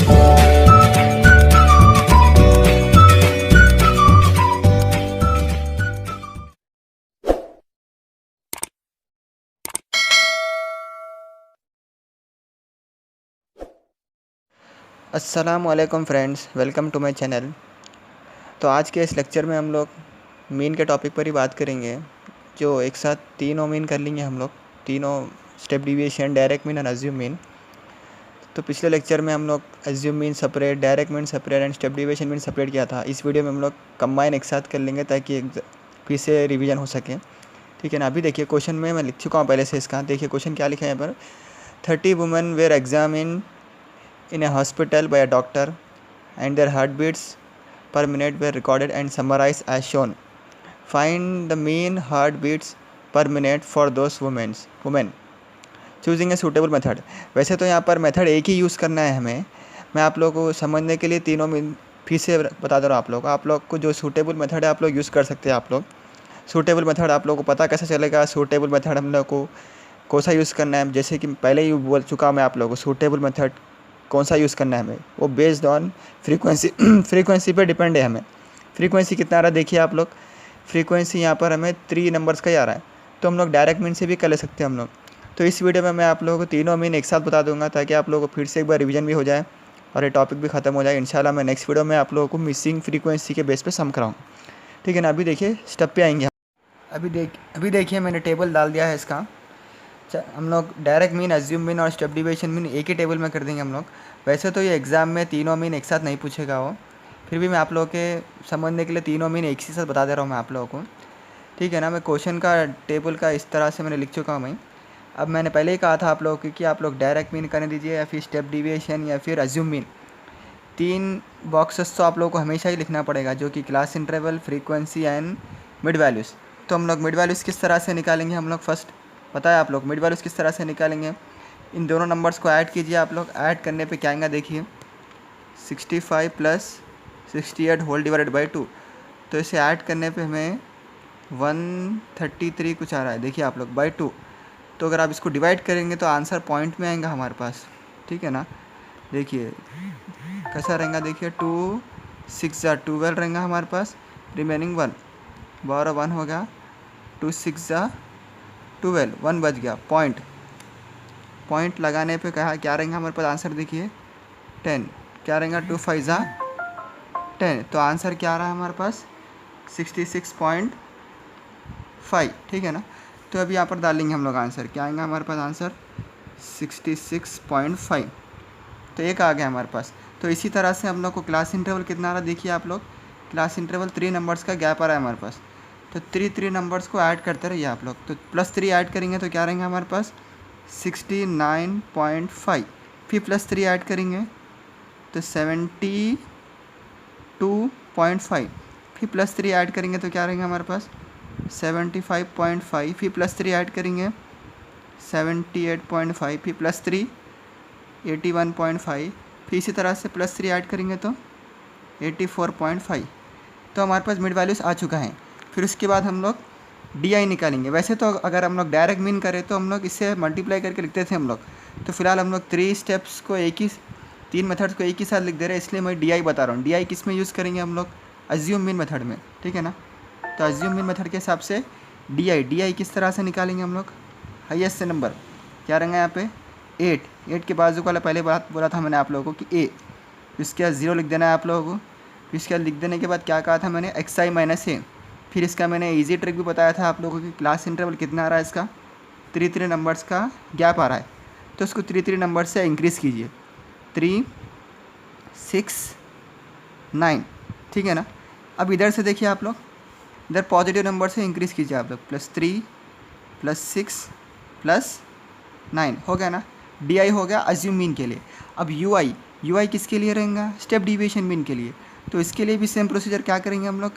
अस्सलामुअलैकुम friends, welcome to my channel. तो आज के इस लेक्चर में हम लोग मीन के टॉपिक पर ही बात करेंगे, जो एक साथ तीनों मीन कर लेंगे हम लोग, तीनों स्टेप डिविएशन, डायरेक्ट मीन और अज्यूम मीन। तो पिछले लेक्चर में हम लोग assume mean separate, direct mean separate and step deviation mean separate किया था। इस वीडियो में हम लोग कंबाइन एक साथ कर लेंगे ताकि फिर से रिवीजन हो सके, ठीक है ना। अभी देखिए क्वेश्चन में मैं लिख चुका हूँ पहले से इसका। देखिए क्वेश्चन क्या लिखा है यहाँ पर। 30 women where examine in a hospital by a doctor and their heartbeats per minute were recorded and summarized as shown. Find the mean heartbeats per minute for those women. Choosing a suitable method. वैसे तो यहाँ पर method एक ही use करना है हमें। मैं आप लोगों को समझने के लिए तीनों मीन फिर से बता दे रहा हूँ आप लोग को जो सूटेबल मेथड है आप लोग यूज़ कर सकते हैं। आप लोग सूटेबल मेथड आप लोगों को पता कैसे चलेगा। सूटेबल मेथड हम लोग को कौन सा यूज़ करना है, जैसे कि पहले ही बोल चुका मैं आप लोगों को। सूटेबल मेथड कौन सा यूज़ करना है हमें, वो बेस्ड ऑन फ्रीक्वेंसी फ्रीक्वेंसी पे डिपेंड है हमें। फ्रीक्वेंसी कितना आ रहा है देखिए आप लोग। फ्रीक्वेंसी यहाँ पर हमें 3 नंबर्स का ही आ रहा है, तो हम लोग डायरेक्ट मीन से भी कर ले सकते हैं हम लोग। तो इस वीडियो में मैं आप लोगों को तीनों मीन एक साथ बता दूंगा ताकि आप लोगों को फिर से एक बार रिवीजन भी हो जाए और ये टॉपिक भी ख़त्म हो जाए। इंशाल्लाह मैं नेक्स्ट वीडियो में आप लोगों को मिसिंग फ्रीक्वेंसी के बेस पर सम कराऊँ, ठीक है ना। अभी देखिए स्टेप पे आएंगे। अभी देखिए मैंने टेबल डाल दिया है इसका। हम लोग डायरेक्ट मीन, अज्यूम मीन और स्टेप डिविएशन मीन एक ही टेबल में कर देंगे हम लोग। वैसे तो ये एग्ज़ाम में तीनों मीन एक साथ नहीं पूछेगा वो, फिर भी मैं आप लोगों के समझने के लिए तीनों मीन एक ही साथ बता दे रहा हूँ मैं आप लोगों को, ठीक है ना। मैं क्वेश्चन का टेबल का इस तरह से मैंने लिख चुका हूँ मैं। अब मैंने पहले ही कहा था आप लोगों को कि आप लोग डायरेक्ट मीन करने दीजिए या फिर स्टेप डिविएशन या फिर अज्यूम मीन। 3 बॉक्सेस तो आप लोगों को हमेशा ही लिखना पड़ेगा, जो कि class interval, frequency and mid values. तो हम लोग मिड वैल्यूज़ किस तरह से निकालेंगे हम लोग फर्स्ट पता है आप लोग मिड वैल्यूज़ किस तरह से निकालेंगे। इन दोनों नंबर्स को ऐड कीजिए आप लोग। ऐड करने पे क्या आएगा देखिए, 65 + 68 होल डिवाइडेड बाई 2। तो इसे ऐड करने पे हमें 133 कुछ आ रहा है देखिए आप लोग बाई 2। तो अगर आप इसको डिवाइड करेंगे तो आंसर पॉइंट में आएगा हमारे पास, ठीक है ना। देखिए कैसा रहेगा, देखिए 2 6 = 12 रहेगा हमारे पास, रिमेनिंग 1 12 1 हो गया, 2 6 = 12 1 बच गया। पॉइंट लगाने पे कहा क्या रहेगा हमारे पास आंसर देखिए 10। क्या रहेगा 2 5 = 10। तो आंसर क्या आ रहा है हमारे पास 66.5, ठीक है ना। तो अभी यहाँ पर डालेंगे हम लोग आंसर, क्या आएगा हमारे पास आंसर 66.5। तो एक आ गया हमारे पास। तो इसी तरह से हम लोग को क्लास इंटरवल कितना आ रहा है देखिए आप लोग। क्लास इंटरवल 3 नंबर्स का गैप आ रहा है हमारे पास। तो 3 नंबर्स को ऐड करते रहिए आप लोग। तो +3 ऐड करेंगे तो क्या रहेंगे हमारे पास 69.5। फिर +3 ऐड करेंगे तो 72.5। फिर +3 ऐड करेंगे तो क्या रहेंगे हमारे पास 75.5। फिर +3 ऐड करेंगे 78.5। फिर +3 81.5। फिर इसी तरह से +3 ऐड करेंगे तो 84.5। तो हमारे पास मिड वैल्यूज़ आ चुका है। फिर उसके बाद हम लोग DI निकालेंगे। वैसे तो अगर हम लोग डायरेक्ट मीन करें तो हम लोग इससे मल्टीप्लाई करके लिखते थे हम लोग। तो फिलहाल हम लोग 3 मेथड्स को एक ही साथ लिख दे रहे हैं, इसलिए मैं DI बता रहा हूँ। DI किस में यूज़ करेंगे हम लोग, अज्यूम मीन मेथड में, ठीक है ना। तो अज्यूम मीन मेथड के हिसाब से DI किस तरह से निकालेंगे हम लोग। हाईएस्ट नंबर क्या रहेंगे यहाँ पे 8 के बाजू वाला पहले बात बोला था मैंने आप लोगों को कि A। इसके बाद 0 लिख देना है आप लोगों को। फिर इसके बाद लिख देने के बाद क्या कहा था मैंने XI - A। फिर इसका मैंने इजी ट्रिक भी बताया था आप लोगों की। क्लास इंटरवल कितना आ रहा है इसका 3 नंबर्स का गैप आ रहा है, तो उसको 3 नंबर से इंक्रीज़ कीजिए 3 6 9, ठीक है ना। अब इधर से देखिए आप लोग, इधर पॉजिटिव नंबर से इंक्रीज़ कीजिए आप लोग +3 +6 +9 हो गया ना। DI हो गया अज्यूम मीन के लिए। अब UI किसके लिए रहेगा, स्टेप डिविएशन मीन के लिए। तो इसके लिए भी सेम प्रोसीजर क्या करेंगे हम लोग,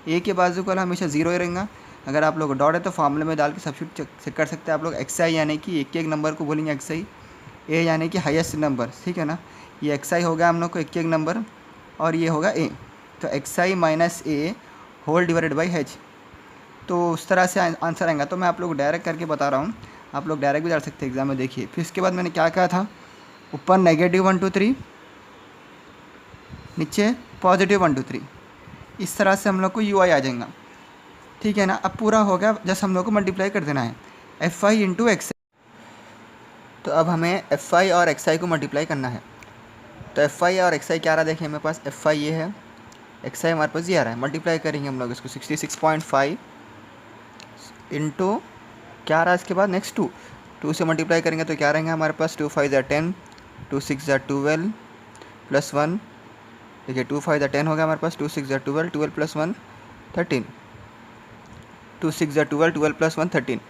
A के बाजू वाला हमेशा 0 ही रहेगा। अगर आप लोग डॉट है तो फॉर्मूले में डाल के सब्स्टिट्यूट चेक कर सकते हैं आप लोग। XI यानी कि एक नंबर को बोलेंगे XI, A यानी कि हाईएस्ट नंबर, ठीक है ना। ये XI हो गया हम लोग को एक नंबर और ये होगा A। तो XI - A whole divided by H। तो उस तरह से आंसर आएगा। तो मैं आप लोग डायरेक्ट करके बता रहा हूँ, आप लोग डायरेक्ट भी डाल सकते हैं एग्जाम में। देखिए फिर इसके बाद मैंने क्या कहा था, ऊपर -1 2 3 नीचे पॉजिटिव 1 2 3। इस तरह से हम लोग को UI आ जाएगा, ठीक है ना। अब पूरा हो गया, जस्ट हम लोग को मल्टीप्लाई कर देना है FI इंटू XI। तो अब हमें FI और XI को मल्टीप्लाई करना है। तो FI और XI क्या रहा, देखिए मेरे पास FI ये है, XI हमारे पास ये आ रहा है। मल्टीप्लाई करेंगे हम लोग इसको 66.5 इंटू क्या रहा इसके बाद नेक्स्ट 2 से मल्टीप्लाई करेंगे तो क्या रहेंगे हमारे पास 2 5 ज़ा 10, 2 6 ज़ा 12 प्लस 1। देखिए 2 5 ज़ा 10 हो गया हमारे पास, 2 6 ज़ा 12, 12 प्लस 1 13, 2 6 ज़ा 12, 12 प्लस 1 13।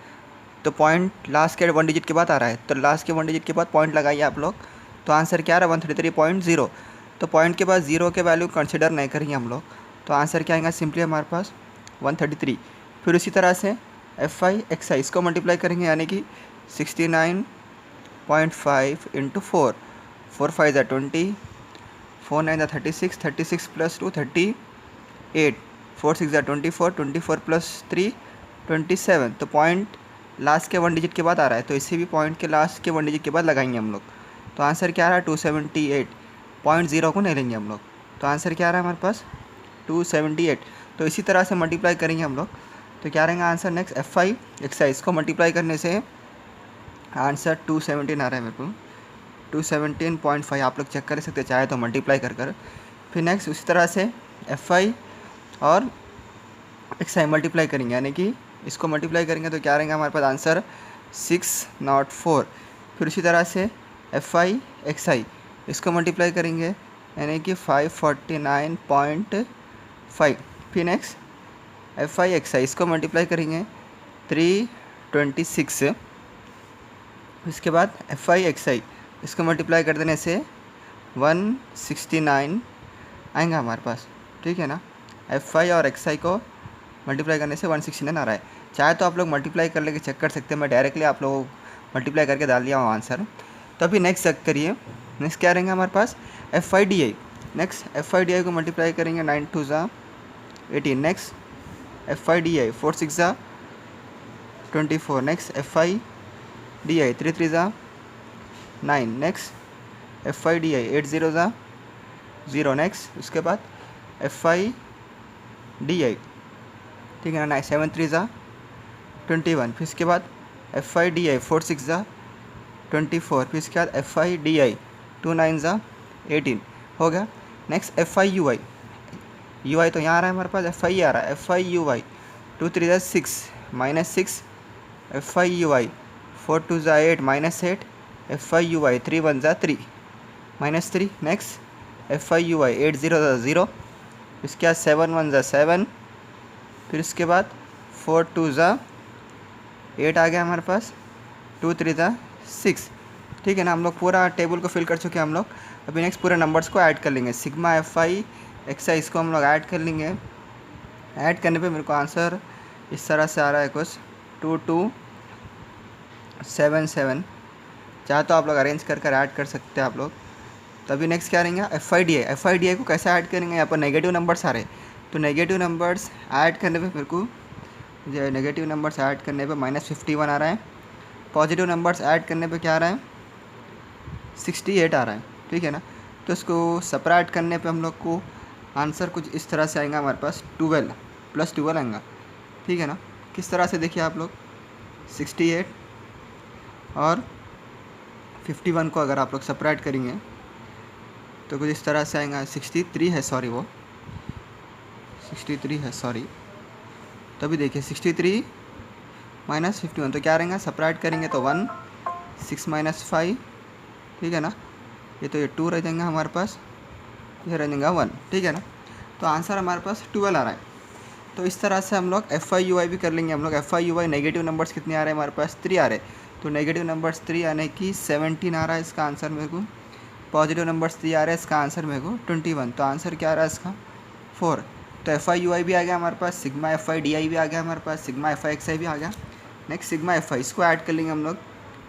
तो पॉइंट लास्ट के 1 डिजिट के बाद आ रहा है, तो लास्ट के 1 डिजिट के बाद पॉइंट लगाइए आप लोग। तो आंसर क्या आ रहा है 133.0। तो पॉइंट के बाद 0 के वैल्यू कंसिडर नहीं करेंगे हम लोग, तो आंसर क्या आएगा सिंपली हमारे पास 133। फिर उसी तरह से FI XI इसको मल्टीप्लाई करेंगे, यानी कि 69.5 इंटू 4, 4 5 ज़ा 20, 4 9 ज़ा 36, 36 प्लस 2 38, 4 6 ज़ा 24, 24 प्लस 3 27। तो पॉइंट लास्ट के 1 डिजिट के बाद आ रहा है, तो इसे भी पॉइंट के लास्ट के 1 डिजिट के बाद लगाएंगे हम लोग। तो आंसर क्या आ रहा है 278.0 को नहीं लेंगे हम लोग, तो आंसर क्या आ रहा है हमारे पास 278। तो इसी तरह से मल्टीप्लाई करेंगे हम लोग, तो क्या रहेंगे आंसर नेक्स्ट FI XI इसको मल्टीप्लाई करने से आंसर 217 आ रहा है मेरे को, 217.5। आप लोग चेक कर सकते चाहे तो मल्टीप्लाई कर। फिर नेक्स्ट उसी तरह से FI और XI मल्टीप्लाई करेंगे, यानी कि इसको मल्टीप्लाई करेंगे तो क्या रहेंगे हमारे पास आंसर 604। फिर उसी तरह से FI XI इसको मल्टीप्लाई करेंगे, यानी कि 549.5। फिर नेक्स्ट FI XI इसको मल्टीप्लाई करेंगे 326। इसके बाद FI XI इसको मल्टीप्लाई कर देने से 169 आएगा हमारे पास, ठीक है ना। FI और XI को मल्टीप्लाई करने से 169 आ रहा है। चाहे तो आप लोग मल्टीप्लाई कर लेके चेक कर सकते हैं, मैं डायरेक्टली आप लोगों को मल्टीप्लाई करके डाल दिया हूँ आंसर। तो अभी नेक्स्ट चेक करिए, नेक्स्ट क्या रहेंगे हमारे पास FI DI। Next FI DI को मल्टीप्लाई करेंगे 9 2 ज़ा 18। नेक्स्ट FI DI 4 6 ज़ा 24। नेक्स्ट FI DI 3 3 ज़ा 9। नेक्स्ट FI DI 8 0 ज़ा 0। नेक्स्ट उसके बाद FI DI, ठीक है ना, 7 3 ज़ा 21। फिर इसके बाद FI DI 4 6 ज़ा 24। फिर इसके बाद FI DI 2 9 ज़ा 18 हो गया। नेक्स्ट FI UI, UI तो यहाँ आ रहा है हमारे पास, FI आ रहा है, FI UI 2 3 ज़ा 6 -6, FI UI 4 2 ज़ा 8 -8, FI UI 3 1 ज़ा 3 -3। नेक्स्ट FI UI 8 0 ज़ा 0। इसके बाद 7 1 ज़ा 7। फिर इसके बाद 4 2 ज़ा 8 आ गया हमारे पास, 2 3 ज़ा 6, ठीक है ना। हम लोग पूरा टेबल को फिल कर चुके हैं हम लोग। अभी नेक्स्ट पूरे नंबर्स को ऐड कर लेंगे, सिग्मा FI XI इसको हम लोग ऐड कर लेंगे। ऐड करने पे मेरे को आंसर इस तरह से आ रहा है कुछ 2277। चाहे तो आप लोग अरेंज कर ऐड कर सकते हैं आप लोग। तो अभी नेक्स्ट क्या रहेंगे FI DI को कैसे ऐड करेंगे, यहाँ पर नेगेटिव नंबर्स आ रहे हैं, तो नेगेटिव नंबर्स ऐड करने पे मेरे को नेगेटिव नंबर्स ऐड करने पे -51 आ रहा है। पॉजिटिव नंबर्स ऐड करने पे क्या आ रहा है 68 आ रहा है, ठीक है ना। तो इसको सेपरेट करने पे हम लोग को आंसर कुछ इस तरह से आएगा हमारे पास 12 + 12 आएगा, ठीक है ना। किस तरह से देखिए आप लोग 68 और 51 को अगर आप लोग सेपरेट करेंगे तो कुछ इस तरह से आएगा 63 है, सॉरी वो 63 है, सॉरी। तो अभी देखिए 63 - 51 तो क्या रहेगा, सेपरेट करेंगे तो 1 6 - 5, ठीक है ना। ये तो ये 2 रह जाएगा हमारे पास, ये रह जाएगा 1, ठीक है ना। तो आंसर हमारे पास 12 आ रहा है। तो इस तरह से हम लोग FI UI भी कर लेंगे हम लोग। FI UI नेगेटिव नंबर्स कितने आ रहे हैं हमारे पास 3 आ रहे हैं, तो नेगेटिव नंबर्स 3 यानी कि 17 आ रहा है इसका आंसर मेरे को। पॉजिटिव नंबर्स 3 आ रहे हैं, इसका आंसर मेरे को 21। तो आंसर क्या आ रहा है इसका 4। तो FI UI भी आ गया हमारे पास, सिग्मा FI DI भी आ गया हमारे पास, सिग्मा FI XI भी आ गया। नेक्स्ट सिग्मा FI इसको ऐड कर लेंगे हम लोग।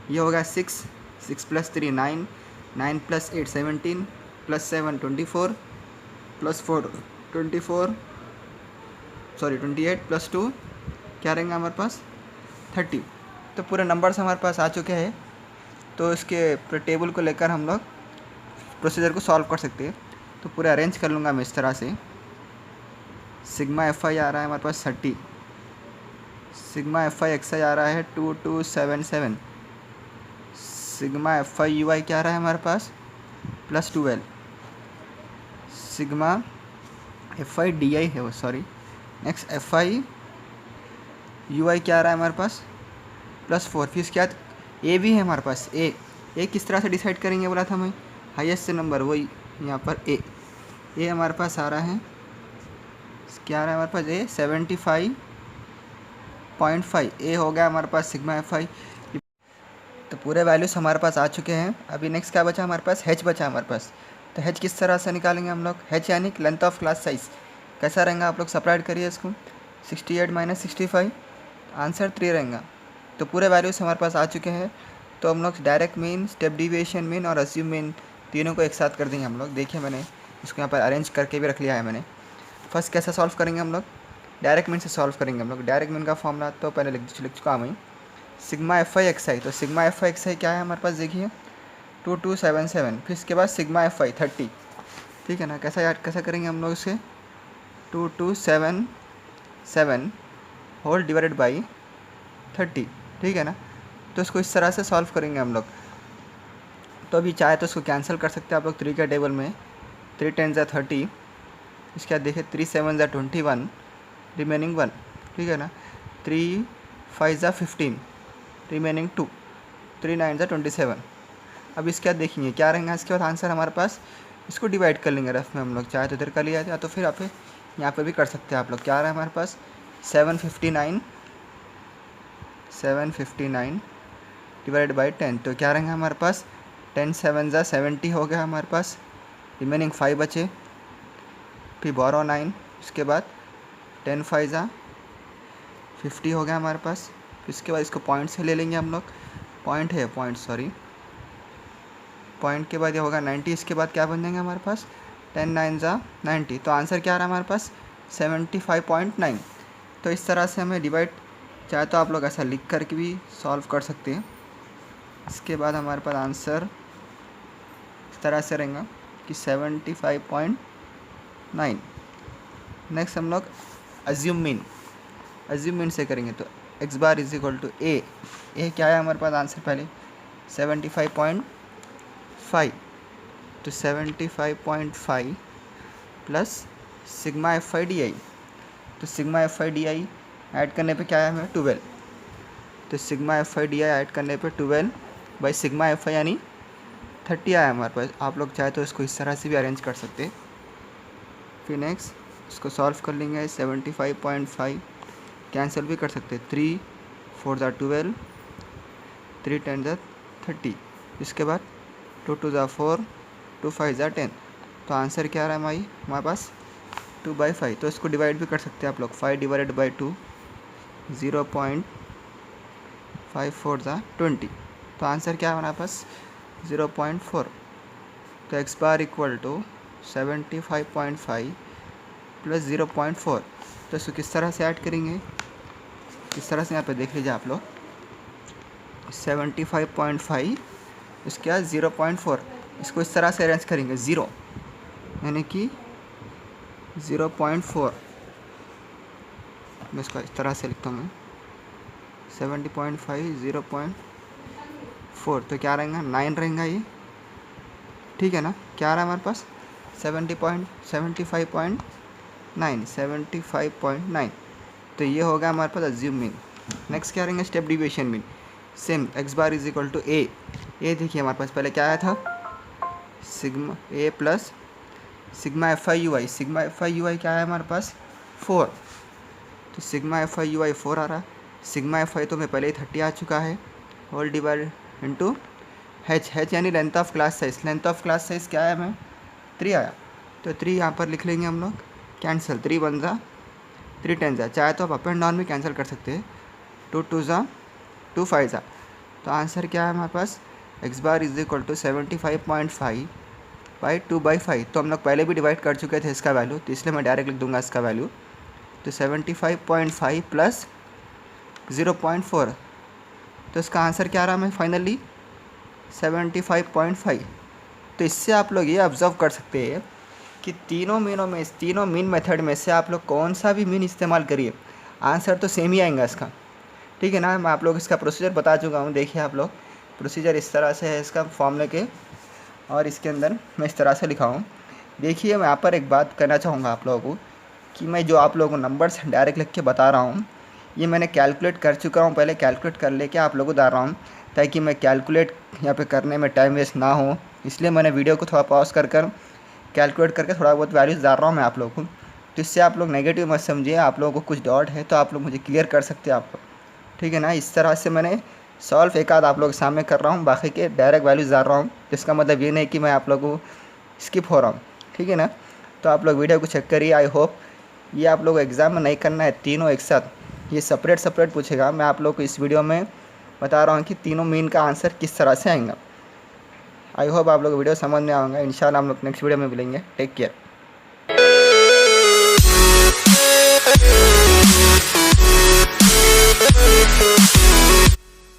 ये होगा 6 6 + 3 9, 9 + 8 17, + 7 24, + 4 24, सॉरी 28, + 2 क्या रहेंगे हमारे पास 30। तो पूरे नंबर्स हमारे पास आ चुके हैं। तो इसके पूरे टेबल को लेकर हम लोग प्रोसीजर को सॉल्व कर सकते हैं। तो पूरे अरेंज कर लूँगा मैं इस तरह से। सिग्मा एफ आई आ रहा है हमारे पास 30, sigma F I X I आ रहा है 2277, sigma F I U I क्या आ रहा है हमारे पास +12, sigma F I D I है वो, sorry, next F I U I क्या आ रहा है हमारे पास +4। फिर इसके बाद ए भी है हमारे पास। ए किस तरह से डिसाइड करेंगे बोला था मैं, हाईएस्ट से नंबर, वही यहाँ पर ए हमारे पास आ रहा है, क्या आ रहा है हमारे पास ए 75.5, ए हो गया हमारे पास सिग्मा एफ आई। तो पूरे वैल्यूज़ हमारे पास आ चुके हैं। अभी नेक्स्ट क्या बचा हमारे पास, हेच बचा हमारे पास। तो हेच किस तरह से निकालेंगे हम लोग, हेच यानी लेंथ ऑफ क्लास साइज कैसा रहेगा, आप लोग सेपरेट करिए इसको। 68 - 65 आंसर 3 रहेगा। तो पूरे वैल्यूज़ हमारे पास आ चुके हैं। तो हम लोग direct mean, step deviation mean और अज्यूम मीन तीनों को एक साथ कर देंगे हम लोग। देखिए मैंने इसको यहाँ पर अरेंज करके भी रख लिया है मैंने। फर्स्ट कैसे सॉल्व करेंगे हम लोग, डायरेक्ट मीन से सॉल्व करेंगे हम लोग। डायरेक्ट मीन का फॉर्मूला तो पहले लिख चुका मैं, सिग्मा एफ आई एक्स आई। तो सिग्मा एफ आई एक्स आई क्या है हमारे पास, देखिए 2277। फिर इसके बाद सिग्मा एफ आई 30, ठीक है ना। कैसा करेंगे हम लोग इसे, 2277 होल डिवाइडेड बाई 30, ठीक है ना। तो इसको इस तरह से सॉल्व करेंगे हम लोग। तो अभी चाहे तो इसको कैंसिल कर सकते हैं आप लोग 3 के टेबल में। 3 10 = 30, इसके बाद देखिए 3 7 = 21, रिमेनिंग 1, ठीक है ना। 3 5 = 15, रिमेनिंग 2, 3 9 = 27। अब इसके बाद देखेंगे क्या रहेगा इसके बाद आंसर हमारे पास। इसको डिवाइड कर लेंगे रफ में हम लोग, चाहे तो इधर कर लिया या तो फिर आप यहाँ पे भी कर सकते हैं आप लोग। क्या आ रहा है हमारे पास 759 डिवाइड बाई 10। तो क्या रहेंगे हमारे पास 10 7 = 70 हो गया हमारे पास, रिमेनिंग 5 बचे। फिर बोरो 9, इसके बाद 10 5 = 50 हो गया हमारे पास। फिर इसके बाद इसको पॉइंट से ले लेंगे हम लोग, पॉइंट के बाद ये होगा 90। इसके बाद क्या बन जाएंगे हमारे पास 10 9 = 90। तो आंसर क्या आ रहा है हमारे पास 75.9। तो इस तरह से हमें डिवाइड, चाहे तो आप लोग ऐसा लिख कर के भी सॉल्व कर सकते हैं। इसके बाद हमारे पास आंसर इस तरह से रहेगा कि 75.9। नेक्स्ट हम लोग अज्यूम मीन से करेंगे। तो x bar is equal to A क्या है हमारे पास आंसर पहले 75.5। तो 75.5 plus sigma F I D I. तो sigma F I D I add करने पे क्या है हमें 12। तो sigma F I D I add करने पे 12 बाई सिग्मा एफ आई यानी 30 आया हमारे पास। आप लोग चाहे तो इसको इस तरह से भी अरेंज कर सकते हैं। फिर नेक्स्ट इसको सॉल्व कर लेंगे। 75.5 कैंसिल भी कर सकते हैं, 3 4 = 12, 3 10 = 30। इसके बाद 2 2 = 4, 2 5 = 10। तो आंसर क्या आ रहा है हमारे पास 2/5। तो इसको डिवाइड भी कर सकते हैं आप लोग, 5 / 2 0.54 = 20। तो आंसर क्या है हमारे पास 0.4। तो x bar equal to 75.5 plus 0.4। तो इसको किस तरह से ऐड करेंगे, इस तरह से यहाँ पे देख लीजिए आप लोग 75.5 इसके बाद 0.4। इसको इस तरह से अरेंज करेंगे 0 यानी कि 0.4। मैं इसको इस तरह से लिखता हूँ मैं 70.5 0.4। तो क्या रहेगा 9 रहेगा ये, ठीक है ना। क्या आ रहा है हमारे पास 75.9। तो ये होगा हमारे पास अज्यूम मीन। नेक्स्ट क्या रहेंगे step deviation mean. Same x bar is equal to A देखिए हमारे पास पहले क्या आया था sigma A plus sigma F I U I. Sigma F I U I क्या है हमारे पास 4। तो sigma F I U I 4 आ रहा है। सिग्मा एफ आई तो मैं पहले ही 30 आ चुका है, होल डिवाइड इंटू हेच यानी length of class size. Length of class size क्या है हमें 3 आया। तो 3 यहाँ पर लिख लेंगे हम लोग, कैंसिल 3 1 = 3 10 = चाहे तो आप अप एंड डाउन में कैंसिल कर सकते हैं। 2 2 = 2 5 = तो आंसर क्या है हमारे पास x bar is equal to 75.5 by 2/5। तो हम लोग पहले भी डिवाइड कर चुके थे इसका वैल्यू, तो इसलिए मैं डायरेक्ट लिख दूंगा इसका वैल्यू। तो 75.5 प्लस 0.4। तो इसका आंसर क्या रहा हमें फाइनली 75.5। तो इससे आप लोग ये ऑब्ज़र्व कर सकते हैं कि तीनों मीन मेथड में से आप लोग कौन सा भी मीन इस्तेमाल करिए, आंसर तो सेम ही आएगा इसका। ठीक है ना। मैं आप लोग इसका प्रोसीजर बता चुका हूँ। देखिए आप लोग, प्रोसीजर इस तरह से है इसका फॉर्मूले के, और इसके अंदर मैं इस तरह से लिखा हूँ। देखिए मैं यहाँ पर एक बात कहना चाहूँगा आप लोगों को कि मैं जो आप लोगों को नंबर्स डायरेक्ट लिख के बता रहा हूँ, ये मैंने कैलकुलेट कर चुका हूँ, पहले कैलकुलेट कर लेके आप लोगों को बता रहा हूँ, ताकि मैं कैलकुलेट यहाँ पे करने में टाइम वेस्ट ना हो। इसलिए मैंने वीडियो को थोड़ा पॉज कर कैलकुलेट करके थोड़ा बहुत वैल्यूज़ डाल रहा हूँ मैं आप लोगों को। तो इससे आप लोग नेगेटिव मत समझिए, आप लोगों को कुछ डाउट है तो आप लोग मुझे क्लियर कर सकते हैं आप लोग। ठीक है ना। इस तरह से मैंने सॉल्व एक आध आप लोग के सामने कर रहा हूँ, बाकी के डायरेक्ट वैल्यूज़ डाल रहा हूँ। इसका मतलब ये नहीं कि मैं आप लोगों को स्किप हो रहा हूँ। ठीक है ना। तो आप लोग वीडियो को चेक करिए। आई होप ये आप लोग एग्ज़ाम में नहीं करना है तीनों एक साथ, ये सेपरेट पूछेगा। मैं आप लोग को इस वीडियो में बता रहा हूँ कि तीनों मीन का आंसर किस तरह से आएगा। आई होप आप लोग वीडियो समझ में आएंगे। इंशाल्लाह हम लोग नेक्स्ट वीडियो में मिलेंगे। Take care.